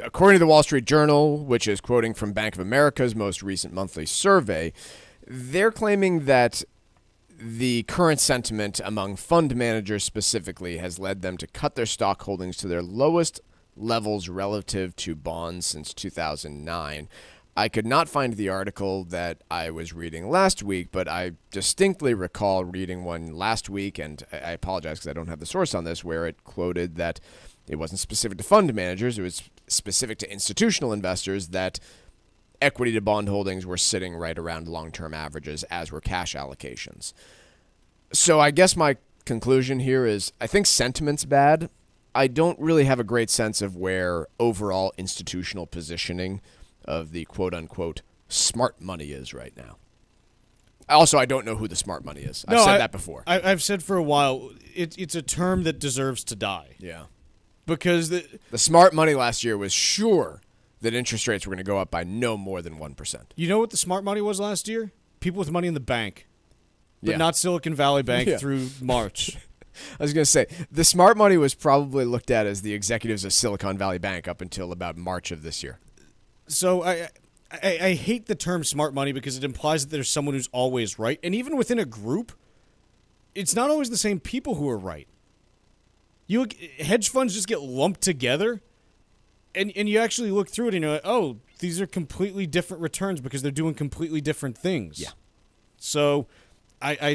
according to the Wall Street Journal, which is quoting from Bank of America's most recent monthly survey, they're claiming that the current sentiment among fund managers specifically has led them to cut their stock holdings to their lowest levels relative to bonds since 2009. I could not find the article that I was reading last week, but I distinctly recall reading one last week, and I apologize because I don't have the source on this, where it quoted that it wasn't specific to fund managers, it was specific to institutional investors, that equity to bond holdings were sitting right around long-term averages, as were cash allocations. So I guess my conclusion here is I think sentiment's bad. I don't really have a great sense of where overall institutional positioning of the quote-unquote smart money is right now. Also, I don't know who the smart money is. I've said that before. I've said for a while, it's a term that deserves to die. Yeah. Because the smart money last year was sure that interest rates were going to go up by no more than 1%. You know what the smart money was last year? People with money in the bank. But not Silicon Valley Bank through March. I was going to say, the smart money was probably looked at as the executives of Silicon Valley Bank up until about March of this year. So I hate the term smart money because it implies that there's someone who's always right. And even within a group, it's not always the same people who are right. Hedge funds just get lumped together, and you actually look through it and you're like, oh, these are completely different returns because they're doing completely different things. Yeah. So I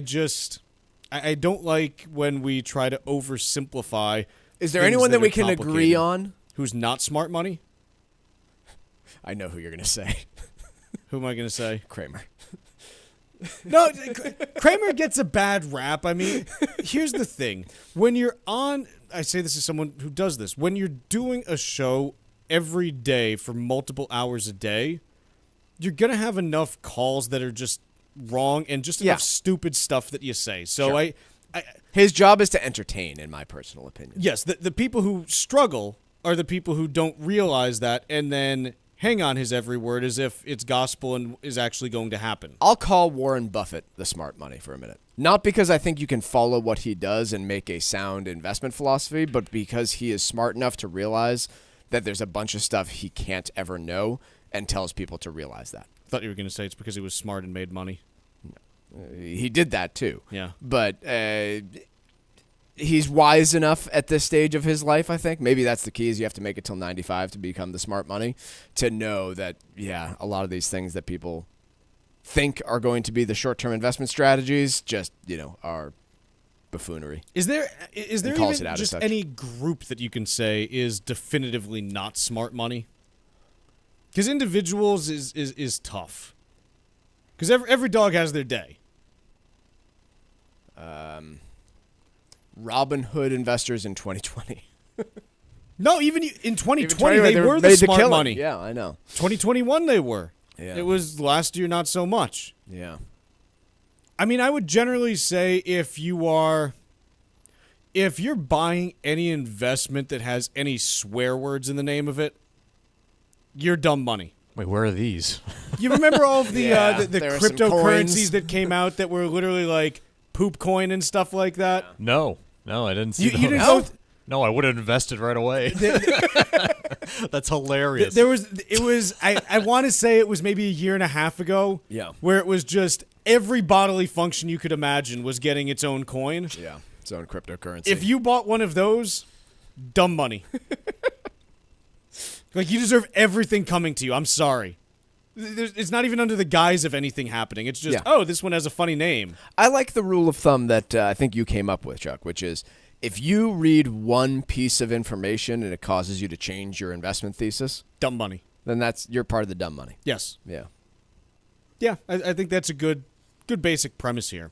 don't like when we try to oversimplify. Is there anyone that we can agree on who's not smart money? I know who you're going to say. Who am I going to say? Kramer. No, Kramer gets a bad rap. I mean, here's the thing. When you're on, I say this as someone who does this, when you're doing a show every day for multiple hours a day, you're going to have enough calls that are just wrong and just enough stupid stuff that you say. So sure. His job is to entertain, in my personal opinion. Yes, the people who struggle are the people who don't realize that and then hang on his every word as if it's gospel and is actually going to happen. I'll call Warren Buffett the smart money for a minute. Not because I think you can follow what he does and make a sound investment philosophy, but because he is smart enough to realize that there's a bunch of stuff he can't ever know and tells people to realize that. I thought you were going to say it's because he was smart and made money. He did that too. Yeah. But he's wise enough at this stage of his life, I think. Maybe that's the key, is you have to make it till 95 to become the smart money, to know that, a lot of these things that people think are going to be the short-term investment strategies just, are buffoonery. Is there even just any group that you can say is definitively not smart money? Because individuals is tough. Because every dog has their day. Robinhood investors in 2020. No, even in 2020, they were the smart money. Yeah, I know. 2021, they were. Yeah. It was last year, not so much. Yeah. I mean, I would generally say if you're buying any investment that has any swear words in the name of it, you're dumb money. Wait, where are these? You remember all of the cryptocurrencies that came out that were literally like poop coin and stuff like that? No, I didn't see those. You didn't go No, I would have invested right away. That's hilarious. I want to say it was maybe a year and a half ago. Yeah. Where it was just every bodily function you could imagine was getting its own coin. Yeah, its own cryptocurrency. If you bought one of those, dumb money. Like, you deserve everything coming to you. I'm sorry. It's not even under the guise of anything happening. It's just, this one has a funny name. I like the rule of thumb that I think you came up with, Chuck, which is if you read one piece of information and it causes you to change your investment thesis, dumb money. Then you're part of the dumb money. Yes. Yeah. Yeah, I think that's a good basic premise here.